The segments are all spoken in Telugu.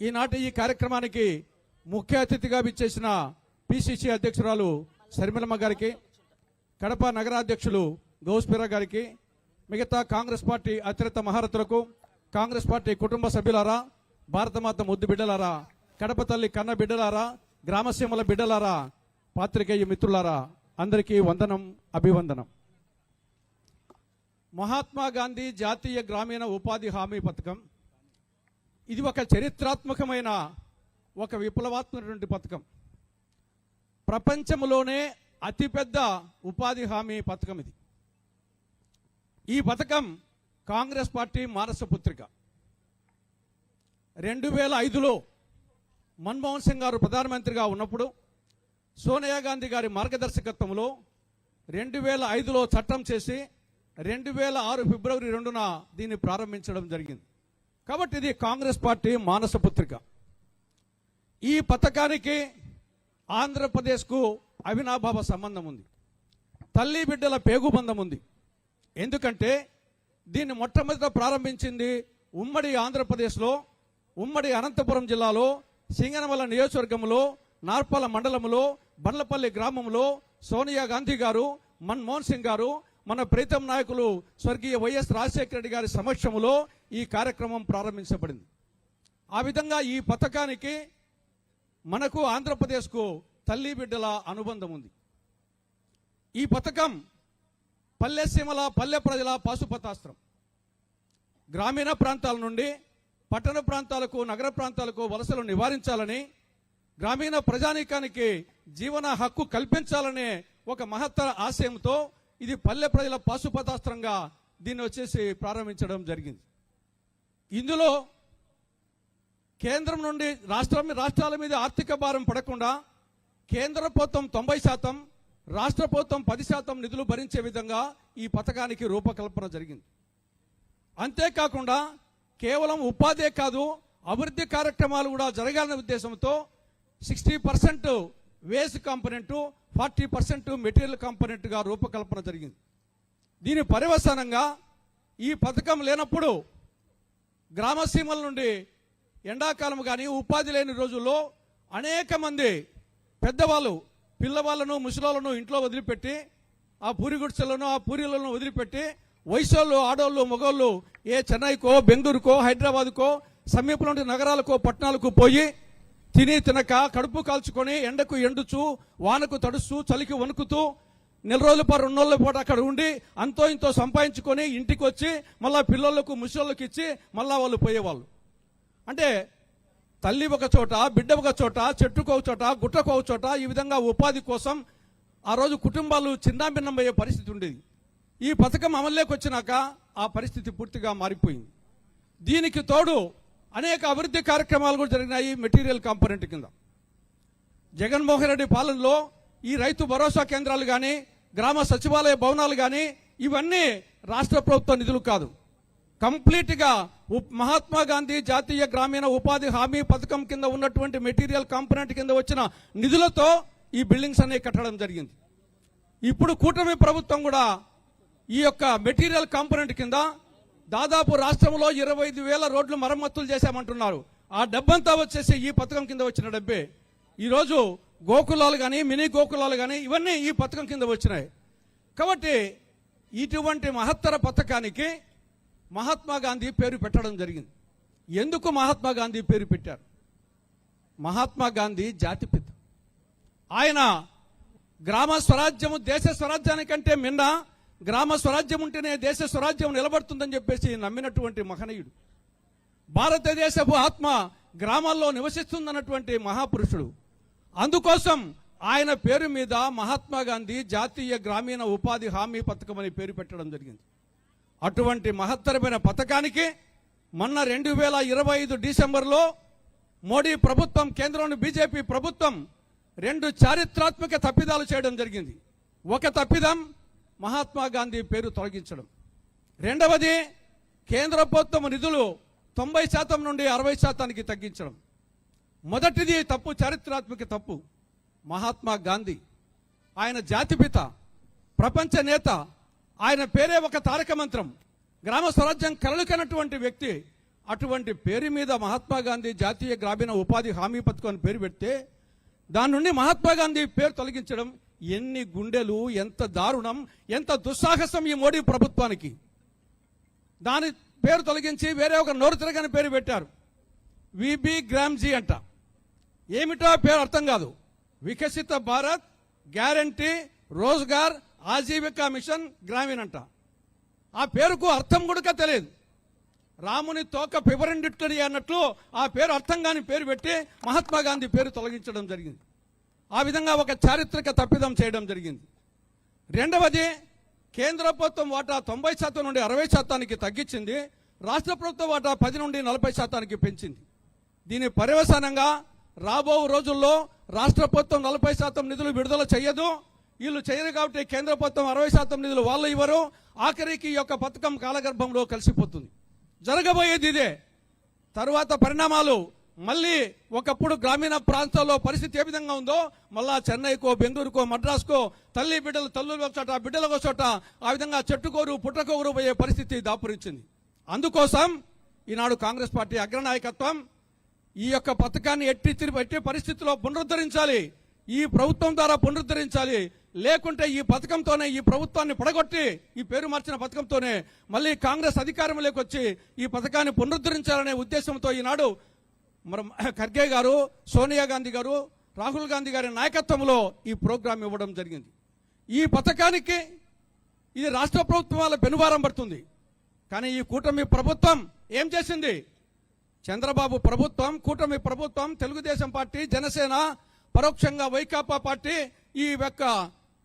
ఈనాటి ఈ కార్యక్రమానికి ముఖ్య అతిథిగా విచ్చేసిన పిసిసి అధ్యక్షురాలు శర్మిలమ్మ గారికి, కడప నగరాధ్యక్షులు గౌస్పిరా గారికి, మిగతా కాంగ్రెస్ పార్టీ అత్యున్నత మహారథులకు, కాంగ్రెస్ పార్టీ కుటుంబ సభ్యులారా, భారతమాత ముద్దు బిడ్డలారా, కడప తల్లి కన్న బిడ్డలారా, గ్రామసీమల బిడ్డలారా, పాత్రికేయ మిత్రులారా, అందరికీ వందనం, అభివందనం. మహాత్మా గాంధీ జాతీయ గ్రామీణ ఉపాధి హామీ పథకం ఇది ఒక చరిత్రాత్మకమైన, ఒక విప్లవాత్మకమైనటువంటి పథకం. ప్రపంచంలోనే అతిపెద్ద ఉపాధి హామీ పథకం ఇది. ఈ పథకం కాంగ్రెస్ పార్టీ మానసపుత్రిక. 2005లో మన్మోహన్ సింగ్ గారు ప్రధానమంత్రిగా ఉన్నప్పుడు సోనియా గాంధీ గారి మార్గదర్శకత్వంలో 2005లో చట్టం చేసి 2006 ఫిబ్రవరి 2న దీన్ని ప్రారంభించడం జరిగింది. కాబట్టి ఇది కాంగ్రెస్ పార్టీ మానసపుత్రిక. ఈ పథకానికి ఆంధ్రప్రదేశ్కు అవినాభావ సంబంధం ఉంది, తల్లి బిడ్డల పేగుబంధం ఉంది. ఎందుకంటే దీన్ని మొట్టమొదట ప్రారంభించింది ఉమ్మడి ఆంధ్రప్రదేశ్లో, ఉమ్మడి అనంతపురం జిల్లాలో, సింగనమల నియోజకవర్గంలో, నార్పల మండలంలో, బండ్లపల్లి గ్రామంలో సోనియా గాంధీ గారు, మన్మోహన్ సింగ్ గారు, మన ప్రీతం నాయకులు స్వర్గీయ వైఎస్ రాజశేఖర రెడ్డి గారి సమక్షంలో ఈ కార్యక్రమం ప్రారంభించబడింది. ఆ విధంగా ఈ పథకానికి మనకు ఆంధ్రప్రదేశ్కు తల్లి బిడ్డల అనుబంధం ఉంది. ఈ పథకం పల్లె సీమల పల్లె ప్రజల పాశుపతాస్త్రం. గ్రామీణ ప్రాంతాల నుండి పట్టణ ప్రాంతాలకు, నగర ప్రాంతాలకు వలసలు నివారించాలని, గ్రామీణ ప్రజానీకానికి జీవన హక్కు కల్పించాలనే ఒక మహత్తర ఆశయంతో ఇది పల్లె ప్రజల పాశుపతాస్త్రంగా దీన్ని వచ్చేసి ప్రారంభించడం జరిగింది. ఇందులో కేంద్రం నుండి రాష్ట్రాల మీద ఆర్థిక భారం పడకుండా కేంద్ర ప్రభుత్వం 90%, రాష్ట్ర ప్రభుత్వం 10% నిధులు భరించే విధంగా ఈ పథకానికి రూపకల్పన జరిగింది. అంతేకాకుండా కేవలం ఉపాధే కాదు, అభివృద్ధి కార్యక్రమాలు కూడా జరగాలనే ఉద్దేశంతో 60% వేస్ట్ కాంపోనెంట్, 40% మెటీరియల్ కాంపోనెంట్ గా రూపకల్పన జరిగింది. దీని పర్యవసానంగా ఈ పథకం లేనప్పుడు గ్రామసీమల నుండి ఎండాకాలం కానీ ఉపాధి లేని రోజుల్లో అనేక మంది పెద్దవాళ్ళు పిల్లవాళ్లను, ముసలాళ్లను ఇంట్లో వదిలిపెట్టి, ఆ పూరి గుడిసెలను, ఆ పూరీలను వదిలిపెట్టి వయసోళ్ళు, ఆడోళ్ళు, మగోళ్ళు చెన్నైకో, బెంగళూరుకో, హైదరాబాద్కో, సమీపంలోని నగరాలకు, పట్టణాలకు పోయి తిని తినక కడుపు కాల్చుకొని ఎండకు ఎండుచు, వానకు తడుస్తూ, చలికి వణుకుతూ 4 రోజుల పాటు 2 రోజుల పాటు అక్కడ ఉండి అంతో ఇంతో సంపాదించుకొని ఇంటికి వచ్చి మళ్ళా పిల్లలకు, ముసళ్ళకి ఇచ్చి మళ్ళా వాళ్ళు పోయేవాళ్ళు. అంటే తల్లి ఒక చోట, బిడ్డ ఒక చోట, చెట్టుకు ఒక చోట, గుట్టకు ఒక చోట, ఈ విధంగా ఉపాధి కోసం ఆ రోజు కుటుంబాలు చిన్నాభిన్నమయ్యే పరిస్థితి ఉండేది. ఈ పథకం అమల్లోకి వచ్చినాక ఆ పరిస్థితి పూర్తిగా మారిపోయింది. దీనికి తోడు అనేక అభివృద్ధి కార్యక్రమాలు కూడా జరిగినాయి మెటీరియల్ కాంపోనెంట్ కింద. జగన్మోహన్ రెడ్డి పాలనలో ఈ రైతు భరోసా కేంద్రాలు కానీ, గ్రామ సచివాలయ భవనాలు కానీ ఇవన్నీ రాష్ట్ర ప్రభుత్వ నిధులు కాదు. కంప్లీట్ గా మహాత్మా గాంధీ జాతీయ గ్రామీణ ఉపాధి హామీ పథకం కింద ఉన్నటువంటి మెటీరియల్ కాంపోనెంట్ కింద వచ్చిన నిధులతో ఈ బిల్డింగ్స్ అనేవి కట్టడం జరిగింది. ఇప్పుడు కూటమి ప్రభుత్వం కూడా ఈ యొక్క మెటీరియల్ కాంపోనెంట్ కింద దాదాపు రాష్ట్రంలో 25,000 రోడ్లు మరమ్మతులు చేశామంటున్నారు. ఆ డబ్బంతా వచ్చేసి ఈ పథకం కింద వచ్చిన డబ్బే. ఈరోజు గోకులాలు కానీ, మినీ గోకులాలు కానీ ఇవన్నీ ఈ పథకం కింద వచ్చినాయి. కాబట్టి ఇటువంటి మహత్తర పథకానికి మహాత్మా గాంధీ పేరు పెట్టడం జరిగింది. ఎందుకు మహాత్మా గాంధీ పేరు పెట్టారు? మహాత్మా గాంధీ జాతిపిత. ఆయన గ్రామ స్వరాజ్యము దేశ స్వరాజ్యానికంటే మిన్న, గ్రామ స్వరాజ్యం ఉంటేనే దేశ స్వరాజ్యం నిలబడుతుందని చెప్పేసి నమ్మినటువంటి మహనీయుడు. భారతదేశపు ఆత్మ గ్రామాల్లో నివసిస్తుందన్నటువంటి మహాపురుషుడు. అందుకోసం ఆయన పేరు మీద మహాత్మా గాంధీ జాతీయ గ్రామీణ ఉపాధి హామీ పథకం అని పేరు పెట్టడం జరిగింది. అటువంటి మహత్తరమైన పథకానికి మొన్న 2025 డిసెంబర్లో మోడీ ప్రభుత్వం, కేంద్రంలోని బీజేపీ ప్రభుత్వం 2 చారిత్రాత్మక తప్పిదాలు చేయడం జరిగింది. ఒక తప్పిదం మహాత్మా గాంధీ పేరు తొలగించడం. రెండవది కేంద్ర ప్రభుత్వం నిధులు 90% నుండి 60%కి తగ్గించడం. మొదటిది తప్పు, చారిత్రాత్మక తప్పు. మహాత్మా గాంధీ ఆయన జాతిపిత, ప్రపంచ నేత, ఆయన పేరే ఒక తారక మంత్రం. గ్రామ స్వరాజ్యం కలలుకన్నటువంటి వ్యక్తి. అటువంటి పేరు మీద మహాత్మా గాంధీ జాతీయ గ్రామీణ ఉపాధి హామీ పథకం అని పేరు పెడితే దాని నుండి మహాత్మా గాంధీ పేరు తొలగించడం ఎన్ని గుండెలు, ఎంత దారుణం, ఎంత దుస్సాహసం ఈ మోడీ ప్రభుత్వానికి. దాని పేరు తొలగించి వేరే ఒక నోరు తిరగని పేరు పెట్టారు, విబి గ్రామ్జీ అంట. ఏమిటో పేరు అర్థం కాదు. వికసిత భారత్ గ్యారంటీ రోజ్గార్ ఆజీవికా మిషన్ గ్రామీణ్ అంట. ఆ పేరుకు అర్థం కూడా తెలియదు. రాముని తోక పిబరండిట్లడి అన్నట్లు ఆ పేరు అర్థం కాని పేరు పెట్టి మహాత్మా గాంధీ పేరు తొలగించడం జరిగింది. ఆ విధంగా ఒక చారిత్రక తప్పిదం చేయడం జరిగింది. రెండవది, కేంద్ర ప్రభుత్వం వాటా 90% నుండి 60% తగ్గించింది. రాష్ట్ర ప్రభుత్వం వాటా 10 నుండి 40% పెంచింది. దీని పర్యవసానంగా రాబో రోజుల్లో రాష్ట్ర ప్రభుత్వం 40% నిధులు విడుదల చేయదు. వీళ్ళు చేయరు కాబట్టి కేంద్ర ప్రభుత్వం 60% నిధులు వాళ్ళు ఇవ్వరు. ఆఖరికి ఈ యొక్క పథకం కాలగర్భంలో కలిసిపోతుంది. జరగబోయేది ఇదే. తరువాత పరిణామాలు మళ్ళీ ఒకప్పుడు గ్రామీణ ప్రాంతాల్లో పరిస్థితి ఏ విధంగా ఉందో మళ్ళా చెన్నైకో, బెంగళూరుకో, మద్రాసుకో తల్లి బిడ్డలు తల్లులు ఒక చోట, బిడ్డలకు ఒక చోట, ఆ విధంగా చెట్టుకోరు పుట్టకోరు పోయే పరిస్థితి దాపురించింది. అందుకోసం ఈనాడు కాంగ్రెస్ పార్టీ అగ్రనాయకత్వం ఈ యొక్క పథకాన్ని ఎట్టి పరిస్థితిలో పునరుద్ధరించాలి. ఈ ప్రభుత్వం ద్వారా పునరుద్ధరించాలి. లేకుంటే ఈ పథకంతోనే ఈ ప్రభుత్వాన్ని పడగొట్టి ఈ పేరు మార్చిన పథకంతోనే మళ్ళీ కాంగ్రెస్ అధికారంలోకి వచ్చి ఈ పథకాన్ని పునరుద్ధరించాలనే ఉద్దేశంతో ఈనాడు మరి ఖర్గే గారు, సోనియా గాంధీ గారు, రాహుల్ గాంధీ గారి నాయకత్వంలో ఈ ప్రోగ్రాం ఇవ్వడం జరిగింది. ఈ పథకానికి ఇది రాష్ట్ర ప్రభుత్వం వాళ్ళ పెనుభారం పడుతుంది. కానీ ఈ కూటమి ప్రభుత్వం ఏం చేసింది? చంద్రబాబు ప్రభుత్వం, కూటమి ప్రభుత్వం, తెలుగుదేశం పార్టీ, జనసేన, పరోక్షంగా వైకాపా పార్టీ ఈ యొక్క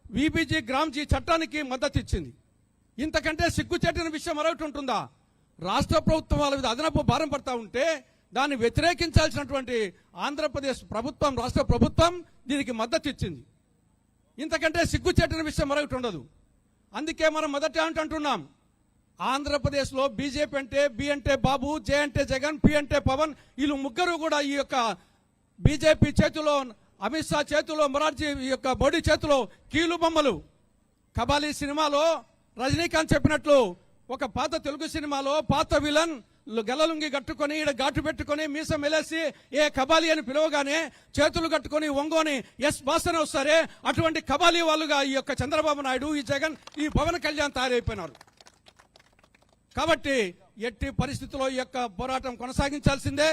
విబిజీ గ్రామ్జీ చట్టానికి మద్దతు ఇచ్చింది. ఇంతకంటే సిగ్గుచేటిన విషయం మరొకటి ఉంటుందా? రాష్ట్ర ప్రభుత్వం వాళ్ళ మీద అదనపు భారం పడతా ఉంటే దాన్ని వ్యతిరేకించాల్సినటువంటి ఆంధ్రప్రదేశ్ ప్రభుత్వం, రాష్ట్ర ప్రభుత్వం దీనికి మద్దతు ఇచ్చింది. ఇంతకంటే సిగ్గుచేటిన విషయం మరొకటి ఉండదు. అందుకే మనం మొదట అంటున్నాం, ఆంధ్రప్రదేశ్లో బీజేపీ అంటే బి అంటే బాబు, జే అంటే జగన్, పి అంటే పవన్, వీళ్ళు ముగ్గురు కూడా ఈ యొక్క బీజేపీ చేతిలో, అమిత్ షా చేతిలో, మొరార్జీ ఈ యొక్క మోడీ చేతిలో కీలు బొమ్మలు. కబాలీ సినిమాలో రజనీకాంత్ చెప్పినట్లు ఒక పాత తెలుగు సినిమాలో పాత విలన్ గెలలుంగి కట్టుకొని ఈడ ఘాటు పెట్టుకొని మీసం మెలేసి ఏ కబాలి అని పిలవగానే చేతులు కట్టుకొని ఒంగోని ఎస్ బాసన వస్తారే అటువంటి కబాలి వాళ్ళుగా ఈ యొక్క చంద్రబాబు నాయుడు, ఈ జగన్, ఈ పవన్ కళ్యాణ్ తయారైపోయినారు. కాబట్టి ఎట్టి పరిస్థితుల్లో ఈ యొక్క పోరాటం కొనసాగించాల్సిందే.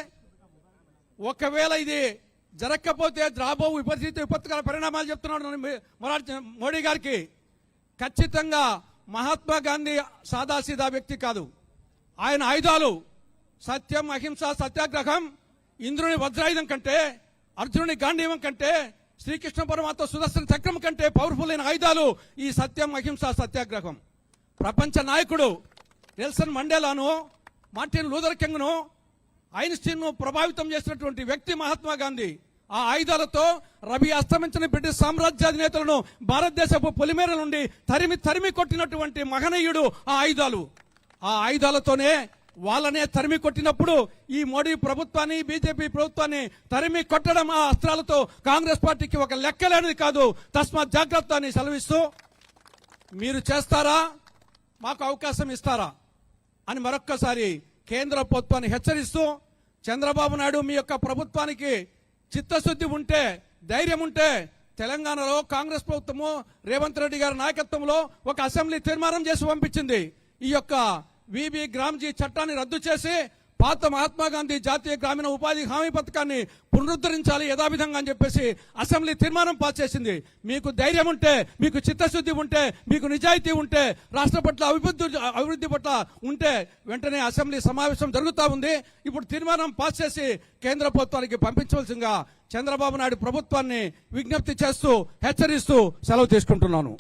ఒకవేళ ఇది జరగకపోతే రాబో విపత్కర పరిణామాలు చెప్తున్నాడు మోడీ గారికి. ఖచ్చితంగా మహాత్మా గాంధీ సాదాసీదా వ్యక్తి కాదు. ఆయన ఆయుధాలు సత్యం, అహింస, సత్యాగ్రహం ఇంద్రుని వజ్రాయుధం కంటే, అర్జునుని గాంధీవం కంటే, శ్రీకృష్ణ పరమాత్మ సుదర్శన చక్రం కంటే పవర్ఫుల్ అయిన ఆయుధాలు ఈ సత్యం, అహింస, సత్యాగ్రహం. ప్రపంచ నాయకుడు నెల్సన్ మండేలాను, మార్టిన్ లూథర్ కింగ్ను, ఐన్స్టీన్ ను ప్రభావితం చేసినటువంటి వ్యక్తి మహాత్మా గాంధీ. ఆ ఆయుధాలతో రవి అస్తమించిన బ్రిటిష్ సామ్రాజ్యాధినేతలను భారతదేశపు పొలిమేర నుండి తరిమి కొట్టినటువంటి మహనీయుడు ఆ ఆయుధాలు. ఆ ఆయుధాలతోనే వాళ్ళనే తరిమి కొట్టినప్పుడు ఈ మోడీ ప్రభుత్వాన్ని, బీజేపీ ప్రభుత్వాన్ని తరిమి కొట్టడం ఆ అస్త్రాలతో కాంగ్రెస్ పార్టీకి ఒక లెక్కలేనిది కాదు. తస్మాత్ జాగ్రత్త అని సెలవిస్తూ, మీరు చేస్తారా, మాకు అవకాశం ఇస్తారా అని మరొక్కసారి కేంద్ర ప్రభుత్వాన్ని హెచ్చరిస్తూ, చంద్రబాబు నాయుడు మీ యొక్క ప్రభుత్వానికి చిత్తశుద్ధి ఉంటే, ధైర్యం ఉంటే తెలంగాణలో కాంగ్రెస్ ప్రభుత్వము రేవంత్ రెడ్డి గారి నాయకత్వంలో ఒక అసెంబ్లీ తీర్మానం చేసి పంపించింది. ఈ యొక్క విబి గ్రామ్జీ చట్టాన్ని రద్దు చేసి పాత మహాత్మా గాంధీ జాతీయ గ్రామీణ ఉపాధి హామీ పథకాన్ని పునరుద్ధరించాలి యథావిధంగా అని చెప్పేసి అసెంబ్లీ తీర్మానం పాస్ చేసింది. మీకు ధైర్యం ఉంటే, మీకు చిత్తశుద్ధి ఉంటే, మీకు నిజాయితీ ఉంటే, రాష్ట్ర పట్ల అభివృద్ధి పట్ల ఉంటే వెంటనే అసెంబ్లీ సమావేశం జరుగుతూ ఉంది. ఇప్పుడు తీర్మానం పాస్ చేసి కేంద్ర ప్రభుత్వానికి పంపించవలసిందిగా చంద్రబాబు నాయుడు ప్రభుత్వాన్ని విజ్ఞప్తి చేస్తూ, హెచ్చరిస్తూ సెలవు తీసుకుంటున్నాను.